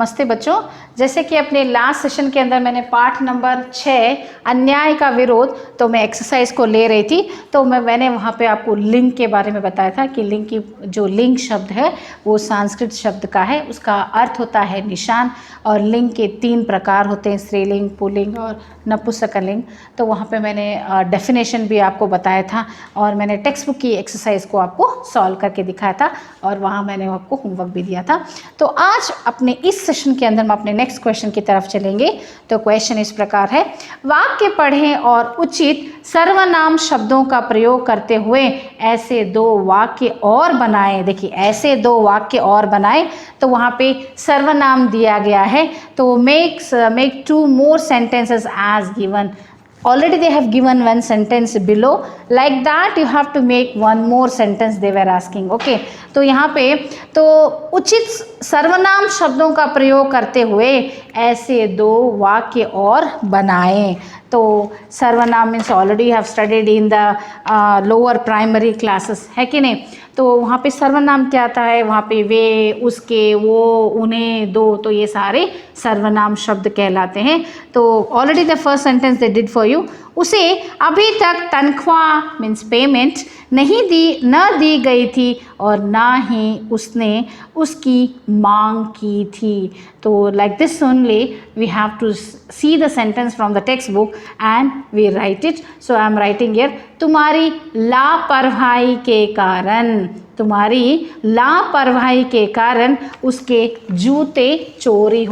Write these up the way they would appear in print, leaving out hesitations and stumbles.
नमस्ते बच्चों, जैसे कि अपने लास्ट सेशन के अंदर मैंने पाठ नंबर 6 अन्याय का विरोध, तो मैं एक्सरसाइज को ले रही थी। तो मैंने वहाँ पे आपको लिंग के बारे में बताया था कि लिंग की जो लिंग शब्द है वो संस्कृत शब्द का है, उसका अर्थ होता है निशान। और लिंग के 3 प्रकार होते हैं, स्त्रीलिंग, पुल्लिंग और नपुंसकलिंग। तो वहाँ पे मैंने डेफिनेशन भी आपको बताया था और मैंने टेक्स्ट बुक की एक्सरसाइज को आपको सॉल्व करके दिखाया था और वहाँ मैंने आपको होमवर्क भी दिया था। तो आज अपने इस सेशन के अंदर हम अपने नेक्स्ट क्वेश्चन की तरफ चलेंगे। तो क्वेश्चन इस प्रकार है, वाक्य पढ़ें और उचित सर्वनाम शब्दों का प्रयोग करते हुए ऐसे 2 वाक्य और बनाएं। देखिए, ऐसे 2 वाक्य और बनाएं, तो वहाँ पे सर्वनाम दिया गया है। तो make 2 more sentences as given. Already they have given 1 sentence below. Like that you have to make 1 more sentence they were asking. Okay. तो यहाँ पे तो उचित सर्वनाम शब्दों का प्रयोग करते हुए ऐसे 2 वाक्य और बनाएं। तो सर्वनाम means already have studied in the lower primary classes, है कि नहीं। तो वहाँ पे सर्वनाम क्या आता है, वहाँ पे वे, उसके, वो, उन्हें, दो, तो ये सारे सर्वनाम शब्द कहलाते हैं। तो already the first sentence they did for you. उसे अभी तक तनख्वाह मीन्स पेमेंट न दी गई थी और ना ही उसने उसकी मांग की थी। तो like this only we have to see the sentence from the text book and we write it. So I am writing here, तुम्हारी लापरवाही के कारण, तुम्हारी लापरवाही के कारण उसके जूते चोरी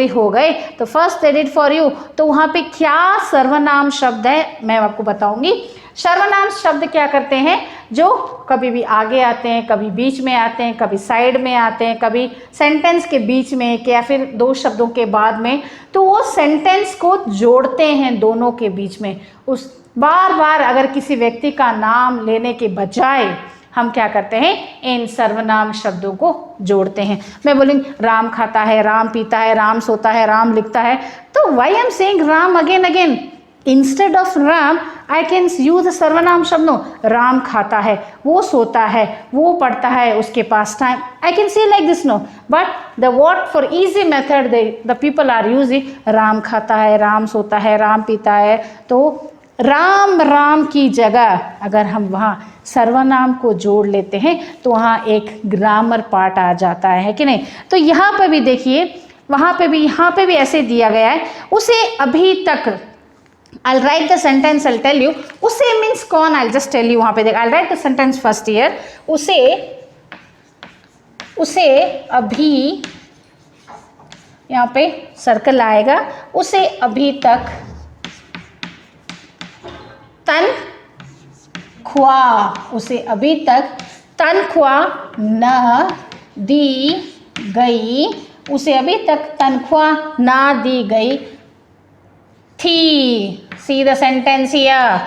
हो गए। तो first they did for you. तो वहाँ पे क्या सर्वनाम शब्द है मैं आपको बताऊंगी। सर्वनाम शब्द क्या करते हैं, जो कभी भी आगे आते हैं, कभी बीच में आते हैं, कभी साइड में आते हैं, कभी सेंटेंस के बीच में या फिर 2 शब्दों के बाद में। तो वो सेंटेंस को जोड़ते हैं दोनों के बीच में। उस बार बार अगर किसी व्यक्ति का नाम लेने के बजाय हम क्या करते हैं, इन सर्वनाम शब्दों को जोड़ते हैं। मैं बोलूँगी राम खाता है, राम पीता है, राम सोता है, राम लिखता है। तो why I am saying Ram again instead of Ram I can use सर्वनाम शब्दों। राम खाता है, वो सोता है, वो पढ़ता है, उसके पास time, I can say like this no. But the word for easy method the people are using Ram खाता है, राम सोता है, राम पीता है। तो राम की जगह अगर हम वहाँ सर्वनाम को जोड़ लेते हैं तो वहाँ एक ग्रामर पार्ट आ जाता है कि नहीं। तो यहाँ पर भी देखिए, वहाँ पे भी, यहाँ पे भी ऐसे दिया गया है, उसे अभी तक। I'll write the sentence, I'll tell you. उसे means कौन, I'll just tell you। वहाँ पे देख, I'll write the sentence first here. उसे अभी, यहाँ पे सर्कल आएगा, उसे अभी तक तनख्वाह, उसे अभी तक तनख्वाह न दी गई, उसे अभी तक तनख्वाह ना दी गई थी। See the sentence here।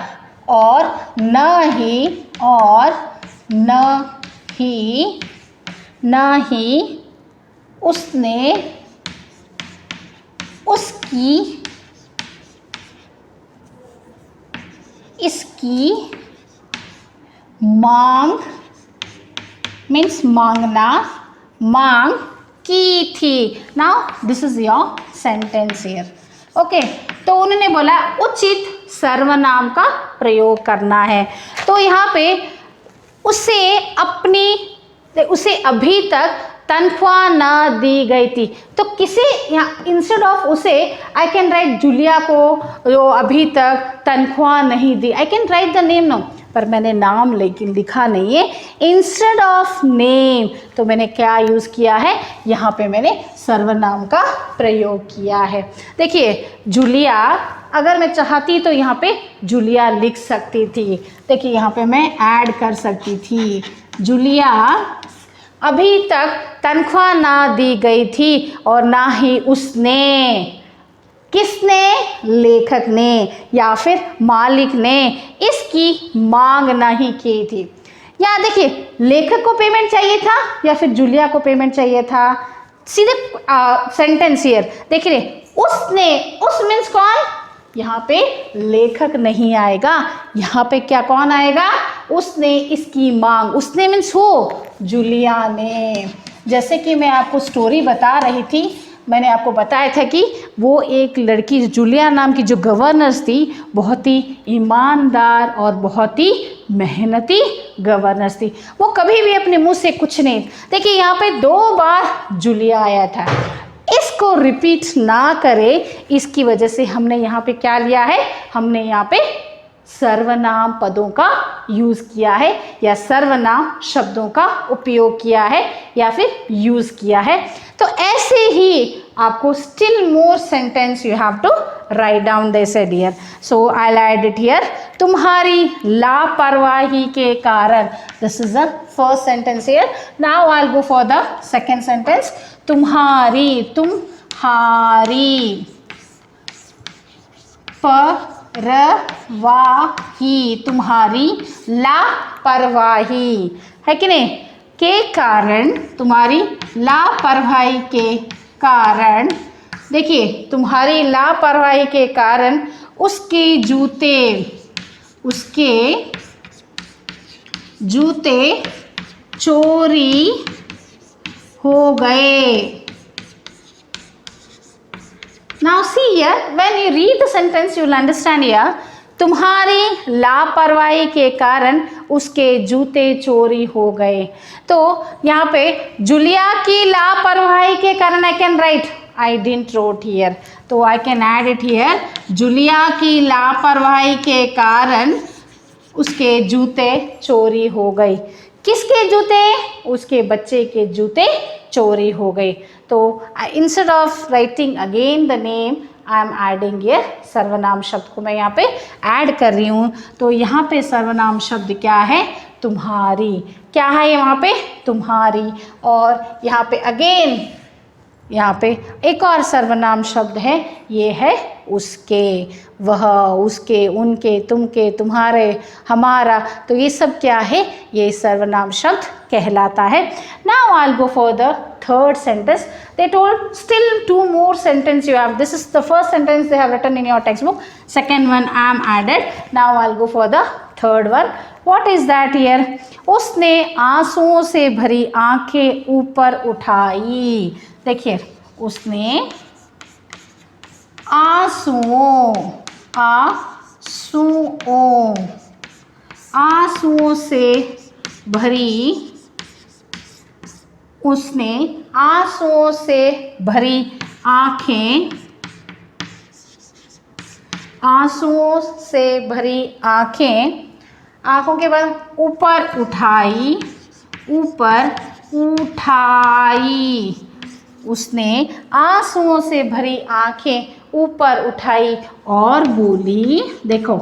और न ही उसने इसकी मांग मीन्स मांगना, मांग की थी। Now this is your sentence here. Okay. तो उन्होंने बोला उचित सर्वनाम का प्रयोग करना है। तो यहाँ पे उसे अभी तक तनख्वाह न दी गई थी। तो किसे यहाँ इंस्टेड ऑफ उसे आई कैन राइट जूलिया को, जो अभी तक तनख्वाह नहीं दी, I can write the name no, पर मैंने नाम लेकिन लिखा नहीं है। इंस्टेड ऑफ नेम तो मैंने क्या यूज़ किया है, यहाँ पे मैंने सर्वनाम का प्रयोग किया है। देखिए जूलिया, अगर मैं चाहती तो यहाँ पे जूलिया लिख सकती थी। देखिए यहाँ पे मैं ऐड कर सकती थी, जूलिया अभी तक तनख्वाह ना दी गई थी और ना ही उसने, किसने, लेखक ने या फिर मालिक ने इसकी मांग नहीं की थी। यहाँ देखिए, लेखक को पेमेंट चाहिए था या फिर जूलिया को पेमेंट चाहिए था। सीधे सेंटेंस हियर देखिए, उसने, उस मीन्स कौन, यहाँ पे लेखक नहीं आएगा, यहाँ पे क्या कौन आएगा, उसने इसकी मांग, उसने मीन्स हो, जूलिया ने। जैसे कि मैं आपको स्टोरी बता रही थी, मैंने आपको बताया था कि वो एक लड़की जूलिया नाम की जो गवर्नर्स थी, बहुत ही ईमानदार और बहुत ही मेहनती गवर्नर्स थी। वो कभी भी अपने मुंह से कुछ नहीं, देखिए यहाँ पे 2 बार जूलिया आया था, इसको रिपीट ना करे इसकी वजह से हमने यहाँ पे क्या लिया है, हमने यहाँ पे सर्वनाम पदों का यूज़ किया है या सर्वनाम शब्दों का उपयोग किया है या फिर यूज़ किया है। तो ऐसे ही आपको still more sentence you have to write down this here. So I add it here, तुम्हारी लापरवाही के कारण, this is the first sentence here. Now I will go for the second sentence, तुम्हारी, तुम्हारी परवाही, तुम्हारी लापरवाही है कि नहीं, के कारण, तुम्हारी लापरवाही के कारण, देखिए तुम्हारी लापरवाही के कारण उसके जूते चोरी हो गए। Now see here, when you read the sentence, you will understand here, तुम्हारी लापरवाही के कारण उसके जूते चोरी हो गए। तो यहाँ पे जूलिया की लापरवाही के कारण I can write, I didn't wrote here, तो I can add it here, Julia की लापरवाही के कारण उसके जूते चोरी हो गए। किसके जूते? उसके बच्चे के जूते चोरी हो गए। तो instead of writing again the name, I am adding ये सर्वनाम शब्द को मैं यहाँ पे ऐड कर रही हूँ। तो यहाँ पे सर्वनाम शब्द क्या है? तुम्हारी। क्या है यहाँ पे? तुम्हारी। और यहाँ पे अगेन यहाँ पे एक और सर्वनाम शब्द है, ये है उसके, वह, उसके, उनके, तुमके, तुम्हारे, हमारा। तो ये सब क्या है? ये सर्वनाम शब्द कहलाता है। Now I will go for the third sentence. They told still 2 more sentence you have. This is the first sentence they have written in your textbook. Second one I am added. Now I'll go for the third one. What is that here? उसने आंसुओं से भरी आंखें ऊपर उठाई। देखिए, उसने आंसुओं से भरी, उसने आंसुओं से भरी आंखें, आंसुओं से भरी आंखें, आंखों के बाद ऊपर उठाई, ऊपर उठाई। उसने आंसुओं से भरी आंखें ऊपर उठाई और बोली। देखो,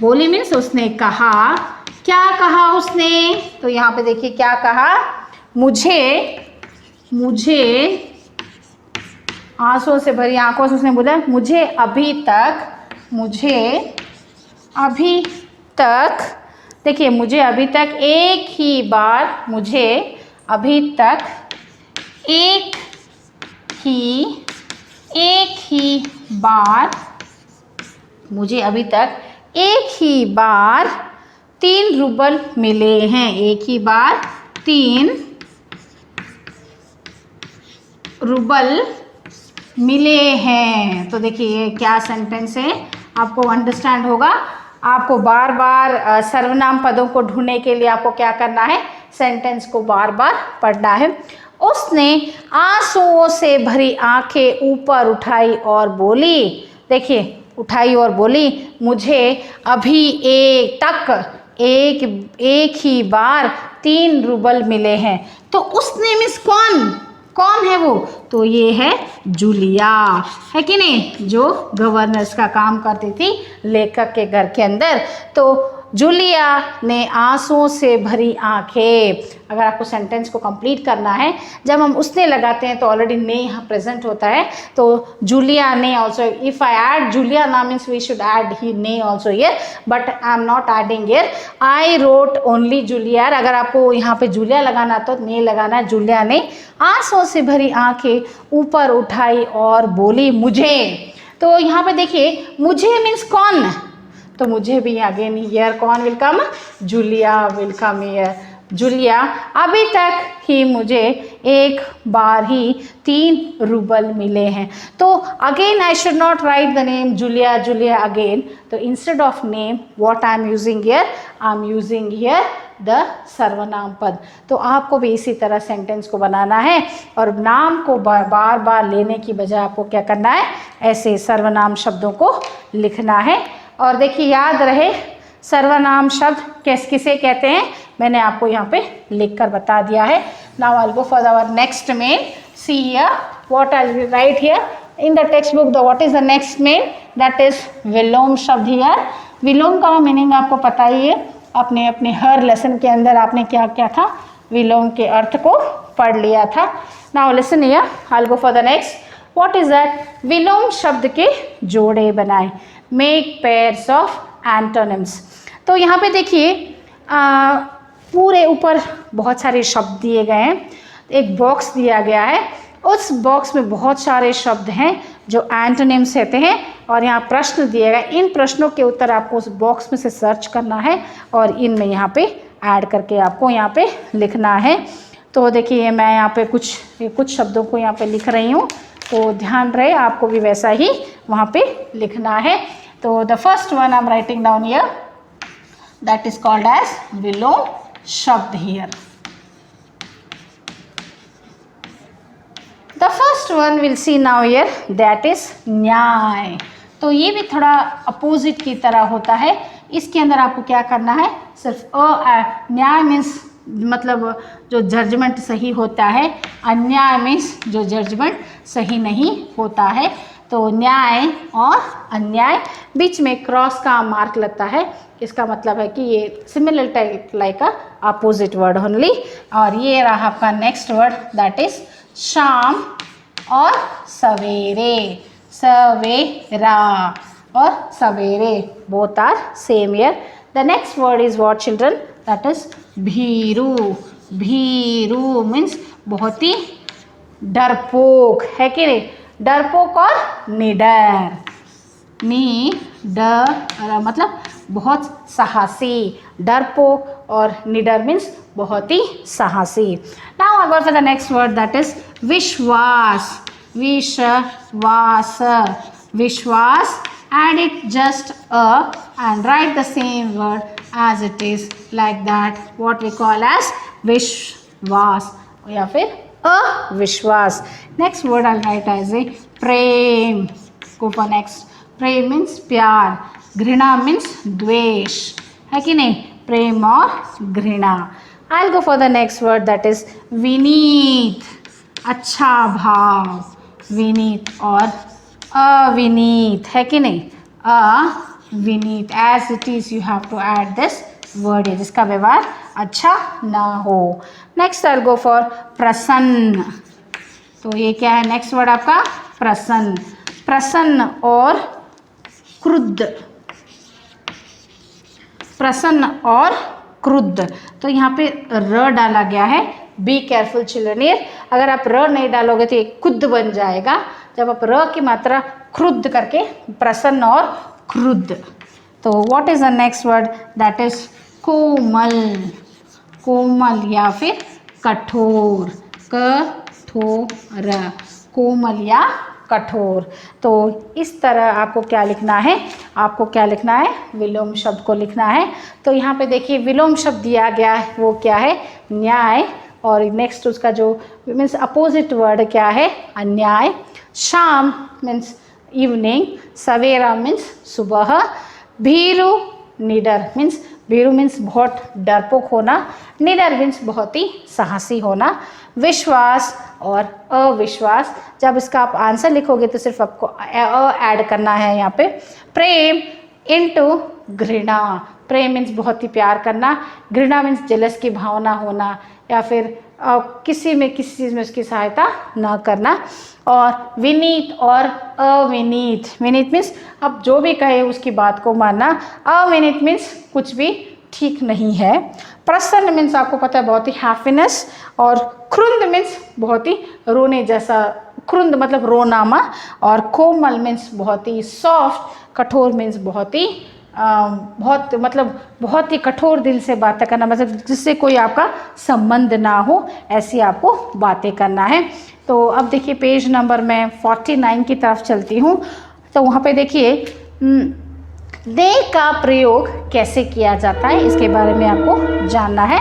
बोली मीन्स उसने कहा। क्या कहा उसने? तो यहाँ पे देखिए क्या कहा, मुझे आंसुओं से भरी आंखों से उसने बोला, मुझे अभी तक, देखिए, मुझे अभी तक एक ही बार, मुझे अभी तक एक ही बार, मुझे अभी तक एक ही बार 3 रूबल मिले हैं। एक ही बार 3 रूबल मिले हैं। तो देखिए ये क्या सेंटेंस है, आपको अंडरस्टैंड होगा। आपको बार बार सर्वनाम पदों को ढूंढने के लिए आपको क्या करना है, सेंटेंस को बार बार पढ़ना है। उसने आंसुओं से भरी आंखें ऊपर उठाई और बोली, देखिए उठाई और बोली, मुझे अभी एक ही बार 3 रूबल मिले हैं। तो उसने मीन्स कौन है वो? तो ये है जूलिया, है कि नहीं, जो गवर्नर्स का काम करती थी लेखक के घर के अंदर। तो जूलिया ने आंसुओं से भरी आंखें। अगर आपको सेंटेंस को कंप्लीट करना है, जब हम उसने लगाते हैं तो ऑलरेडी ने यहाँ प्रेजेंट होता है। तो जूलिया ने also, if I add Julia now means we should add he ने also here, but I am not adding here, I wrote only Julia. अगर आपको यहाँ पे जूलिया लगाना तो ने लगाना है। जूलिया ने आंसुओं से भरी आंखें ऊपर उठाई और बोली, मुझे। तो यहाँ पे देखिए, मुझे मीन्स कौन? तो मुझे भी अगेन हियर कौन will come? Julia will come here. Julia, अभी तक ही मुझे एक बार ही 3 रूबल मिले हैं। तो again I should not write the name Julia Julia again, तो instead of name what I am using here, I am using here the सर्वनाम पद। तो आपको भी इसी तरह सेंटेंस को बनाना है और नाम को बार बार लेने की बजाय आपको क्या करना है, ऐसे सर्वनाम शब्दों को लिखना है। और देखिए याद रहे सर्वनाम शब्द किसे कहते हैं, मैंने आपको यहाँ पे लिख कर बता दिया है। Now I will go for our next main, see here what I will write here in the text book, the what is the next main, that is विलोम शब्द हियर। विलोम का मीनिंग आपको पता ही है, अपने अपने हर लेसन के अंदर आपने क्या क्या था, विलोम के अर्थ को पढ़ लिया था। Now listen here, I will go for the next, what is that, विलोम शब्द के जोड़े बनाए, मेक पेयर्स ऑफ एंटोनिम्स। तो यहाँ पे देखिए पूरे ऊपर बहुत सारे शब्द दिए गए हैं, एक बॉक्स दिया गया है, उस बॉक्स में बहुत सारे शब्द हैं जो एंटोनिम्स कहते हैं और यहाँ प्रश्न दिए गए, इन प्रश्नों के उत्तर आपको उस बॉक्स में से सर्च करना है और इनमें यहाँ पे ऐड करके आपको यहाँ पे लिखना है। तो देखिए मैं यहाँ पे कुछ शब्दों को यहाँ पे लिख रही हूँ, तो ध्यान रहे आपको भी वैसा ही वहाँ पे लिखना है। तो the first one I am writing down here, that is called as विलोम शब्द हियर। The first one we'll see now here, that is न्याय। तो ये भी थोड़ा अपोजिट की तरह होता है, इसके अंदर आपको क्या करना है, सिर्फ न्याय मीन्स मतलब जो जजमेंट सही होता है, अन्याय मीन्स जो जजमेंट सही नहीं होता है। तो न्याय और अन्याय बीच में क्रॉस का मार्क लगता है, इसका मतलब है कि ये सिमिलर टाइप लाइक अ अपोजिट वर्ड ओनली। और ये रहा आपका नेक्स्ट वर्ड, दैट इज शाम और सवेरे, सवेरा और सवेरे, both are same here. The next word is what children, that is भीरू। भीरू मीन्स बहुत ही डरपोक, है कि नहीं, डरपोक और निडर, निडर मतलब बहुत साहसी, डरपोक और निडर मीन्स बहुत ही साहसी। Now I go for the next word, that is विश्वास। विश्वास, विश्वास, add it just a and write the same word as it is, like that, what we call as विश्वास या फिर अविश्वास। Next word I write as a प्रेम। Go for next, प्रेम means प्यार, घृणा मीन्स द्वेष, है कि नहीं, प्रेम और घृणा। I go for the next word, that is विनीत, अच्छा भाव, विनीत और अविनीत, है कि नहीं, अविनीत, as it is you have to add this word, जिसका व्यवहार अच्छा ना हो। नेक्स्ट आई गो फॉर प्रसन्न। तो ये क्या है, नेक्स्ट वर्ड आपका प्रसन्न। प्रसन्न और क्रुद्ध, प्रसन्न और क्रुद्ध, तो यहाँ पे र डाला गया है, बी केयरफुल चिल्ड्रन हियर। अगर आप र नहीं डालोगे तो ये कुद्ध बन जाएगा, जब आप र की मात्रा क्रुद्ध करके प्रसन्न और क्रुद्ध। तो what is the next word, that is कोमल। कोमल या फिर कठोर, कठोर, कोमल या कठोर। तो इस तरह आपको क्या लिखना है, आपको क्या लिखना है, विलोम शब्द को लिखना है। तो यहाँ पे देखिए विलोम शब्द दिया गया है, वो क्या है, न्याय, और नेक्स्ट उसका जो मीन्स अपोजिट वर्ड क्या है, अन्याय। शाम मीन्स इवनिंग, सवेरा मीन्स सुबह, भीरू निडर मीन्स, भीरू मीन्स बहुत डरपोक होना, निडर मीन्स बहुत ही साहसी होना, विश्वास और अविश्वास। जब इसका आप आंसर लिखोगे तो सिर्फ आपको ऐड करना है यहाँ पे। प्रेम इनटू घृणा, प्रेम मीन्स बहुत ही प्यार करना, घृणा मीन्स जेलस की भावना होना या फिर किसी चीज़ में उसकी सहायता ना करना। और विनीत और अविनीत, विनीत मीन्स अब जो भी कहे उसकी बात को मानना, अविनीत मीन्स कुछ भी ठीक नहीं है। प्रसन्न मीन्स आपको पता है बहुत ही हैप्पीनेस, और क्रुंद मीन्स बहुत ही रोने जैसा, क्रुंद मतलब रोनामा, और कोमल मीन्स बहुत ही सॉफ्ट, कठोर मीन्स बहुत ही बहुत मतलब बहुत ही कठोर दिल से बातें करना, मतलब जिससे कोई आपका संबंध ना हो, ऐसी आपको बातें करना है। तो अब देखिए पेज नंबर मैं 49 की तरफ चलती हूँ। तो वहाँ पे देखिए ने का प्रयोग कैसे किया जाता है, इसके बारे में आपको जानना है।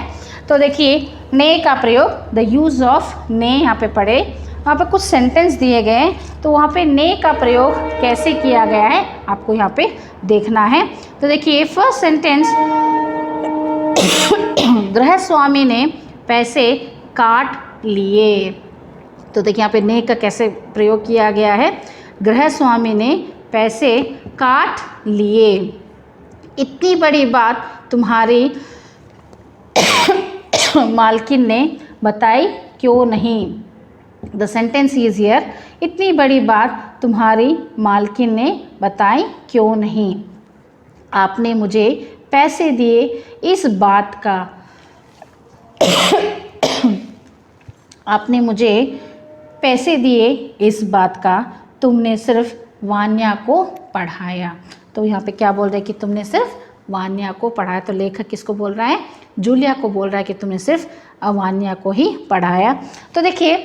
तो देखिए ने का प्रयोग, द यूज़ ऑफ ने, यहाँ पे पढ़े, वहाँ पे कुछ सेंटेंस दिए गए हैं। तो वहाँ पे ने का प्रयोग कैसे किया गया है आपको यहाँ पे देखना है। तो देखिए फर्स्ट सेंटेंस, गृहस्वामी ने पैसे काट लिए। तो देखिए यहाँ पे ने का कैसे प्रयोग किया गया है, गृहस्वामी ने पैसे काट लिए। इतनी बड़ी बात तुम्हारी मालकिन ने बताई क्यों नहीं। द सेंटेंस इज हियर, इतनी बड़ी बात तुम्हारी मालकिन ने बताई क्यों नहीं। आपने मुझे पैसे दिए इस बात का आपने मुझे पैसे दिए इस बात का तुमने सिर्फ वान्या को पढ़ाया। तो यहाँ पे क्या बोल रहे हैं कि तुमने सिर्फ वान्या को पढ़ाया। तो लेखक किसको बोल रहा है, जूलिया को बोल रहा है कि तुमने सिर्फ वान्या को ही पढ़ाया। तो देखिए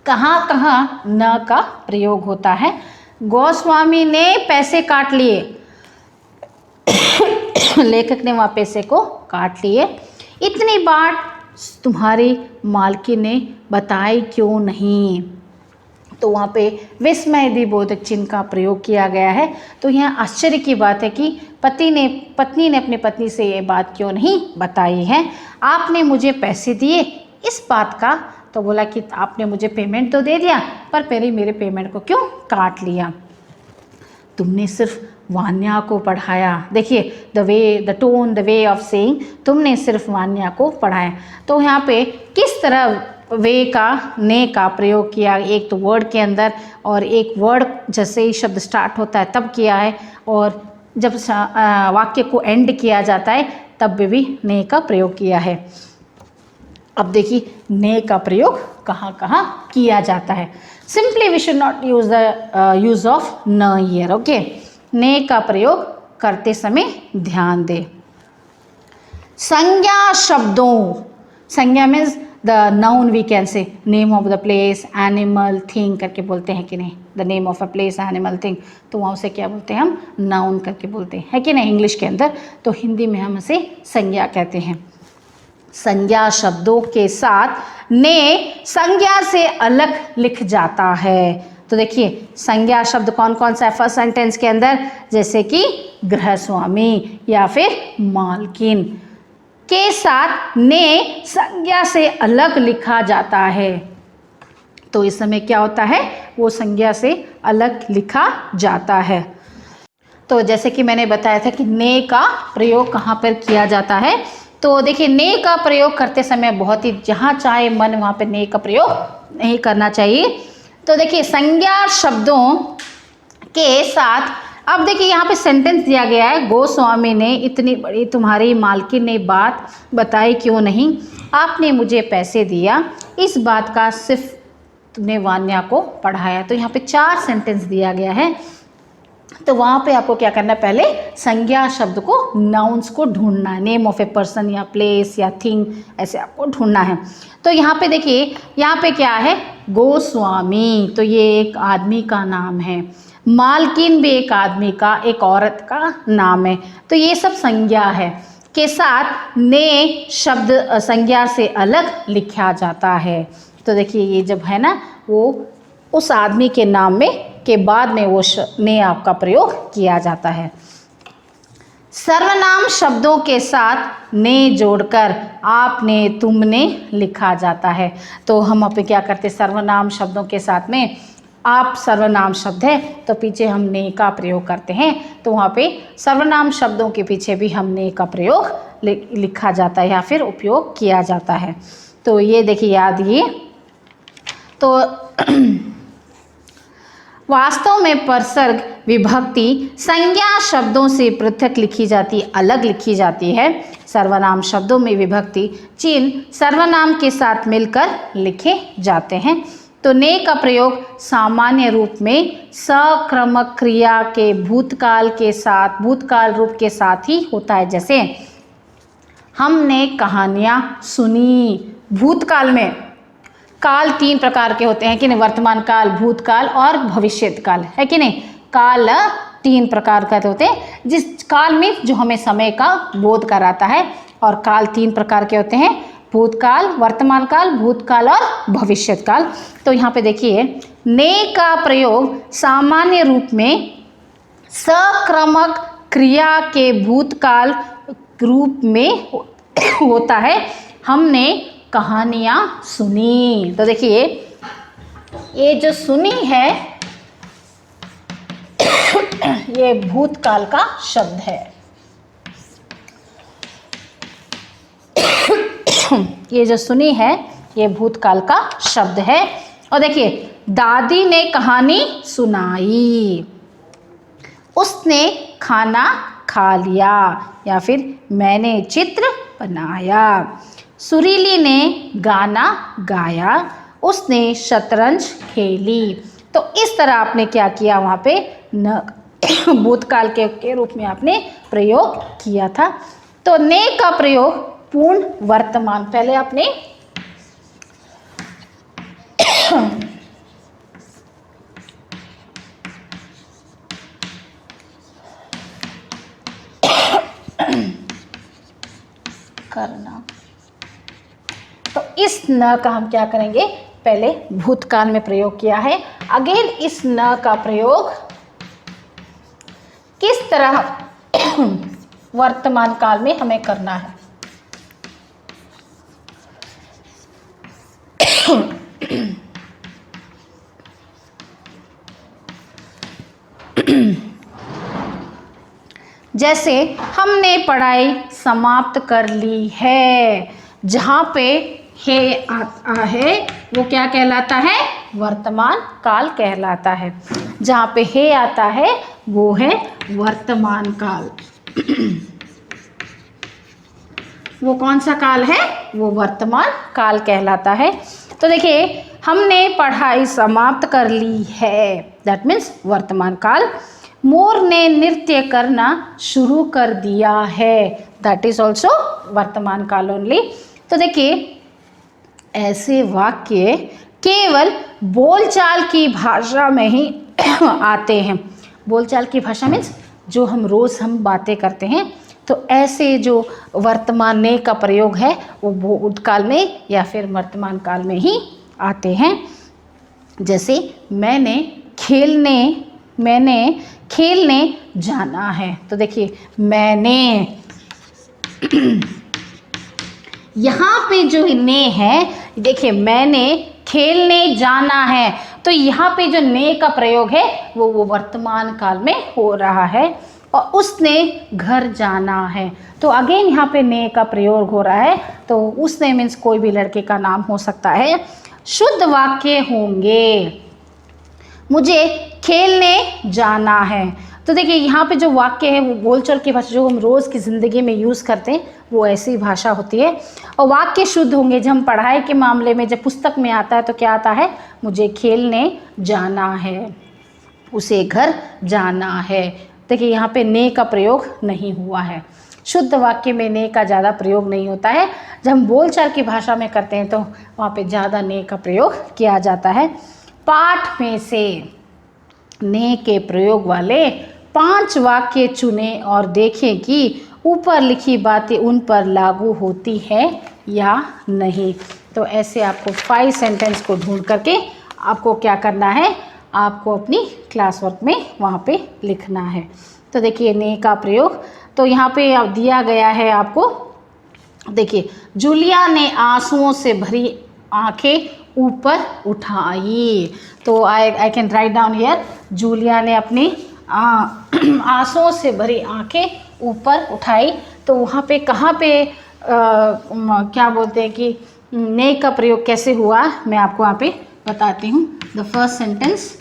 कहाँ कहाँ न का प्रयोग होता है। गोस्वामी ने पैसे काट लिए, लेखक ने वहाँ पैसे को काट लिए। इतनी बात तुम्हारी मालकिन ने बताई क्यों नहीं। तो वहाँ पे विस्मय बोधक चिन्ह का प्रयोग किया गया है। तो यहाँ आश्चर्य की बात है कि पत्नी ने अपनी पत्नी से ये बात क्यों नहीं बताई है। आपने मुझे पैसे दिए इस बात का, तो बोला कि आपने मुझे पेमेंट तो दे दिया पर मेरे पेमेंट को क्यों काट लिया। तुमने सिर्फ वान्या को पढ़ाया। देखिए the tone, the way of saying, तुमने सिर्फ वान्या को पढ़ाया। तो यहाँ पे किस तरह वे का ने का प्रयोग किया, एक तो वर्ड के अंदर और एक वर्ड जैसे ही शब्द स्टार्ट होता है तब किया है, और जब वाक्य को एंड किया जाता है तब भी ने का प्रयोग किया है। अब देखिए ने का प्रयोग कहाँ कहाँ किया जाता है। Simply we should not use the use of न हियर। ओके, ने का प्रयोग करते समय ध्यान दे। संज्ञा शब्दों, संज्ञा means the noun, we can say name of the place, animal, thing करके बोलते हैं कि नहीं, the name of a place, animal, thing, तो वहाँ उसे क्या बोलते हैं हम, नाउन करके बोलते हैं, है कि नहीं इंग्लिश के अंदर। तो हिंदी में हम उसे संज्ञा कहते हैं। संज्ञा शब्दों के साथ ने संज्ञा से अलग लिख जाता है। तो देखिए संज्ञा शब्द कौन कौन सा है फर्स्ट सेंटेंस के अंदर, जैसे कि गृहस्वामी या फिर मालकिन के साथ ने संज्ञा से अलग लिखा जाता है। तो इस समय क्या होता है, वो संज्ञा से अलग लिखा जाता है। तो जैसे कि मैंने बताया था कि ने का प्रयोग कहाँ पर किया जाता है। तो देखिए ने का प्रयोग करते समय बहुत ही जहाँ चाहे मन वहाँ पे ने का प्रयोग नहीं करना चाहिए। तो देखिए संज्ञा शब्दों के साथ, अब देखिए यहाँ पे सेंटेंस दिया गया है, गोस्वामी ने इतनी बड़ी तुम्हारी मालकिन ने बात बताई क्यों नहीं, आपने मुझे पैसे दिया इस बात का सिर्फ तुमने वान्या को पढ़ाया। तो यहाँ पे 4 सेंटेंस दिया गया है। तो वहाँ पे आपको क्या करना है, पहले संज्ञा शब्द को, नाउन्स को ढूंढना है, नेम ऑफ ए पर्सन या प्लेस या थिंग, ऐसे आपको ढूंढना है। तो यहाँ पे देखिए यहाँ पे क्या है, गोस्वामी, तो ये एक आदमी का नाम है, मालकिन भी एक आदमी का, एक औरत का नाम है। तो ये सब संज्ञा है, के साथ ने शब्द संज्ञा से अलग लिखा जाता है। तो देखिए ये जब है ना, वो उस आदमी के नाम में के बाद में वो ने आपका प्रयोग किया जाता है। सर्वनाम शब्दों के साथ ने जोड़कर आपने तुमने लिखा जाता है। तो हम अब क्या करते, सर्वनाम शब्दों के साथ में आप सर्वनाम शब्द है तो पीछे हम ने का प्रयोग करते हैं। तो वहाँ पे सर्वनाम शब्दों के पीछे भी हम ने का प्रयोग लिखा जाता है या फिर उपयोग किया जाता है। तो ये देखिए याद, ये तो वास्तव में परसर्ग विभक्ति संज्ञा शब्दों से पृथक लिखी जाती, अलग लिखी जाती है। सर्वनाम शब्दों में विभक्ति चिन्ह सर्वनाम के साथ मिलकर लिखे जाते हैं। तो ने का प्रयोग सामान्य रूप में सक्रमक क्रिया के भूतकाल के साथ, भूतकाल रूप के साथ ही होता है। जैसे हमने कहानियाँ सुनी। भूतकाल में काल 3 प्रकार के होते हैं कि नहीं, वर्तमान काल, भूतकाल और भविष्यत काल, है कि नहीं। काल 3 प्रकार का होते हैं, जिस काल में जो हमें समय का बोध कराता है। और काल 3 प्रकार के होते हैं, भूतकाल, वर्तमान काल, भूतकाल और भविष्यत काल। तो यहाँ पे देखिए, ने का प्रयोग सामान्य रूप में सक्रमक क्रिया के भूतकाल रूप में होता है। हमने कहानियाँ सुनी। तो देखिए, ये जो सुनी है ये भूतकाल का शब्द है। ये जो सुनी है ये भूतकाल का शब्द है। और देखिए, दादी ने कहानी सुनाई, उसने खाना खा लिया, या फिर मैंने चित्र बनाया, सुरीली ने गाना गाया, उसने शतरंज खेली। तो इस तरह आपने क्या किया, वहाँ पे न भूतकाल के रूप में आपने प्रयोग किया था। तो ने का प्रयोग पूर्ण वर्तमान, पहले आपने करना, तो इस न का हम क्या करेंगे, पहले भूतकाल में प्रयोग किया है। अगेन इस न का प्रयोग किस तरह वर्तमान काल में हमें करना है। जैसे हमने पढ़ाई समाप्त कर ली है, जहाँ पे है आता है वो क्या कहलाता है, वर्तमान काल कहलाता है। जहाँ पे है आता है वो है वर्तमान काल। वो कौन सा काल है, वो वर्तमान काल कहलाता है। तो देखिए, हमने पढ़ाई समाप्त कर ली है, दैट मीन्स वर्तमान काल। मोर ने नृत्य करना शुरू कर दिया है, दैट इज ऑल्सो वर्तमान काल ओनली। तो देखिए, ऐसे वाक्य केवल बोलचाल की भाषा में ही आते हैं। बोलचाल की भाषा मीन्स जो हम बातें करते हैं। तो ऐसे जो वर्तमान ने का प्रयोग है वो भूतकाल में या फिर वर्तमान काल में ही आते हैं। जैसे मैंने खेलने जाना है। तो देखिए, मैंने यहाँ पे जो ने है, देखिए मैंने खेलने जाना है, तो यहाँ पे जो ने का प्रयोग है वो वर्तमान काल में हो रहा है। और उसने घर जाना है, तो अगेन यहाँ पे ने का प्रयोग हो रहा है। तो उसने मीन्स कोई भी लड़के का नाम हो सकता है। शुद्ध वाक्य होंगे, मुझे खेलने जाना है। तो देखिए, यहाँ पे जो वाक्य है वो बोलचाल की भाषा जो हम रोज़ की ज़िंदगी में यूज़ करते हैं वो ऐसी भाषा होती है। और वाक्य शुद्ध होंगे। जब हम पढ़ाई के मामले में, जब पुस्तक में आता है तो क्या आता है, मुझे खेलने जाना है, उसे घर जाना है। देखिए, यहाँ पे ने का प्रयोग नहीं हुआ है। शुद्ध वाक्य में ने का ज़्यादा प्रयोग नहीं होता है। जब हम बोलचाल की भाषा में करते हैं तो वहाँ पे ज़्यादा ने का प्रयोग किया जाता है। पाठ में से ने के प्रयोग वाले 5 वाक्य चुनें और देखें कि ऊपर लिखी बातें उन पर लागू होती है या नहीं। तो ऐसे आपको 5 सेंटेंस को ढूंढ करके आपको क्या करना है, आपको अपनी क्लास वर्क में वहाँ पे लिखना है। तो देखिए, ने का प्रयोग तो यहाँ पे दिया गया है आपको। देखिए, जूलिया ने आंसुओं से भरी आंखें ऊपर उठाई। तो I can write down here, Julia ने अपनी आंसुओं से भरी आंखें ऊपर उठाई। तो वहाँ पे कहाँ पे क्या बोलते हैं कि ने का प्रयोग कैसे हुआ, मैं आपको वहाँ पे बताती हूँ। द फर्स्ट सेंटेंस,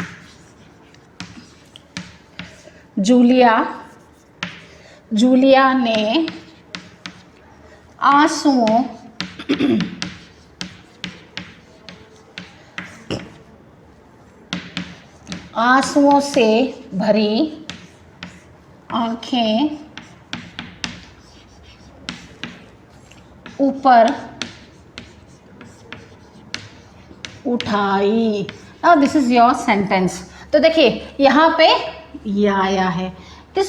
जूलिया ने आंसुओं आंसुओं से भरी आंखें ऊपर उठाई। Now this is your sentence. तो देखिए यहाँ पे ये आया है, this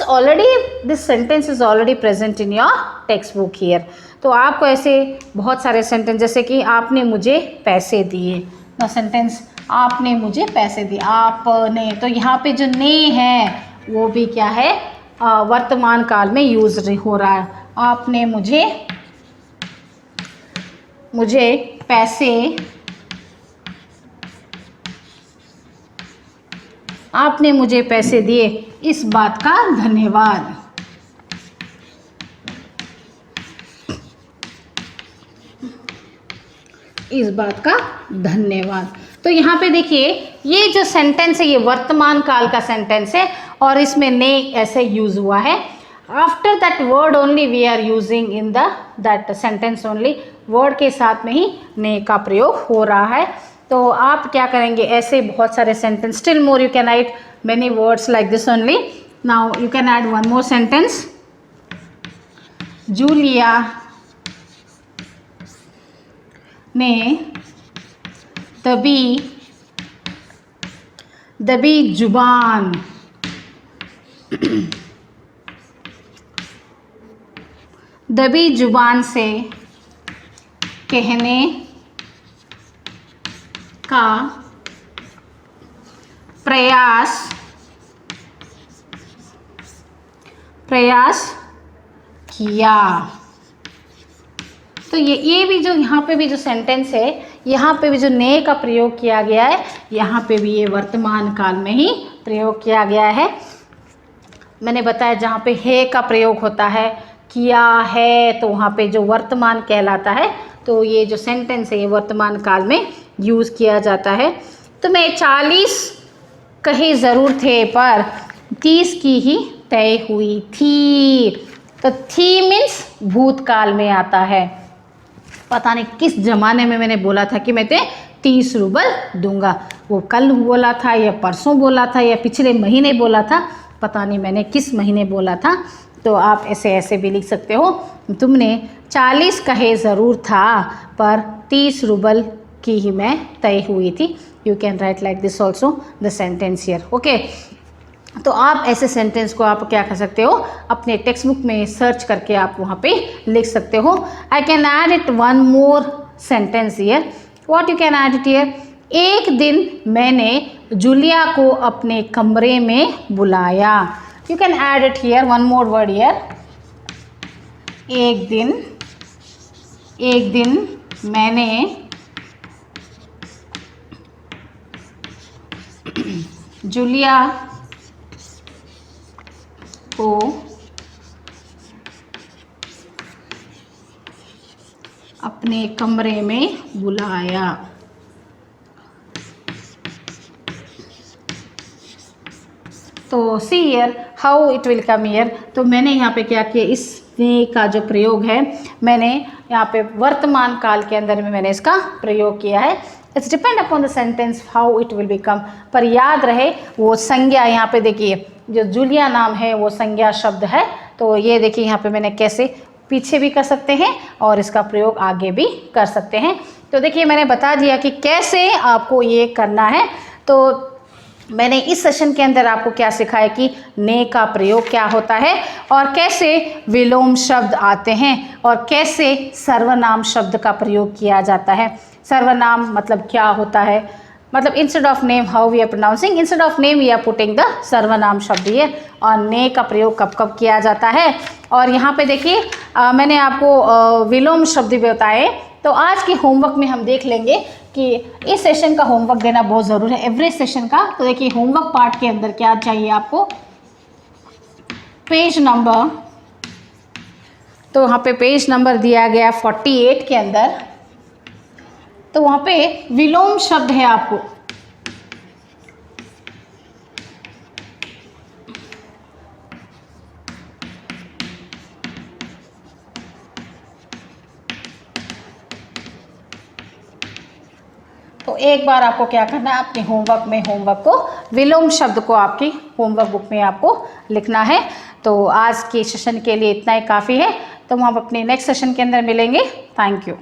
sentence is already present in your text book here. तो आपको ऐसे बहुत सारे सेंटेंस, जैसे कि आपने मुझे पैसे दिए, ना सेंटेंस आपने मुझे पैसे दिए, आपने, तो यहाँ पे जो ने है वो भी क्या है, वर्तमान काल में यूज हो रहा है। आपने मुझे पैसे, आपने मुझे पैसे दिए, इस बात का धन्यवाद। इस बात का धन्यवाद। तो यहाँ पे देखिए ये जो सेंटेंस है ये वर्तमान काल का सेंटेंस है और इसमें ने ऐसे यूज हुआ है। After that word only we are using in that sentence only, word के साथ में ही ने का प्रयोग हो रहा है। तो आप क्या करेंगे, ऐसे बहुत सारे sentence, still more you can write many words like this only. Now you can add one more sentence, Julia ने दबी जुबान दबी जुबान से कहने का प्रयास किया। तो ये भी जो यहाँ पे भी जो सेंटेंस है, यहाँ पे भी जो ने का प्रयोग किया गया है, यहाँ पे भी ये वर्तमान काल में ही प्रयोग किया गया है। मैंने बताया जहाँ पे है का प्रयोग होता है, किया है, तो वहाँ पे जो वर्तमान कहलाता है, तो ये जो सेंटेंस है ये वर्तमान काल में यूज़ किया जाता है। तो मैं 40 कहे ज़रूर थे पर 30 की ही तय हुई थी। तो थी मीन्स भूतकाल में आता है। पता नहीं किस ज़माने में मैंने बोला था कि मैं 30 रूबल दूंगा, वो कल बोला था या परसों बोला था या पिछले महीने बोला था, पता नहीं मैंने किस महीने बोला था। तो आप ऐसे भी लिख सकते हो, तुमने 40 कहे ज़रूर था पर 30 रूबल की ही मैं तय हुई थी। You can write like this also the sentence here, okay. तो आप ऐसे सेंटेंस को आप क्या कर सकते हो, अपने टेक्स्ट बुक में सर्च करके आप वहाँ पे लिख सकते हो। आई can add it one more sentence here, what you can add it here, एक दिन मैंने जूलिया को अपने कमरे में बुलाया। You can add it here one more word here, एक दिन मैंने जूलिया को अपने कमरे में बुलाया। तो see here how it will come here. तो मैंने यहाँ पे क्या किया, इस ने का जो प्रयोग है मैंने यहाँ पे वर्तमान काल के अंदर में मैंने इसका प्रयोग किया है। It's depend upon the sentence how it will become. पर याद रहे वो संज्ञा, यहाँ पे देखिए जो जूलिया नाम है वो संज्ञा शब्द है। तो ये देखिए यहाँ पे मैंने कैसे पीछे भी कर सकते हैं और इसका प्रयोग आगे भी कर सकते हैं। तो देखिए मैंने बता दिया कि कैसे आपको ये करना है। तो मैंने इस सेशन के अंदर आपको क्या सिखाया कि ने का प्रयोग क्या होता है और कैसे विलोम शब्द आते हैं और कैसे सर्वनाम शब्द का प्रयोग किया जाता है। सर्वनाम मतलब क्या होता है, मतलब instead of name how we are pronouncing, instead of name we are putting the सर्वनाम शब्द ये। और ने का प्रयोग कब कब किया जाता है। और यहाँ पे देखिए मैंने आपको विलोम शब्द भी बताए। तो आज के होमवर्क में हम देख लेंगे कि इस सेशन का होमवर्क देना बहुत ज़रूरी है, एवरी सेशन का। तो देखिए होमवर्क पार्ट के अंदर क्या चाहिए आपको, पेज नंबर, तो वहाँ पे पेज नंबर दिया गया 48 के अंदर। तो वहाँ पे विलोम शब्द है आपको, तो तो एक बार आपको क्या करना है, अपने होमवर्क को विलोम शब्द को आपकी होमवर्क बुक में आपको लिखना है। तो आज के सेशन के लिए इतना ही काफ़ी है। तो हम अपने नेक्स्ट सेशन के अंदर मिलेंगे। Thank you.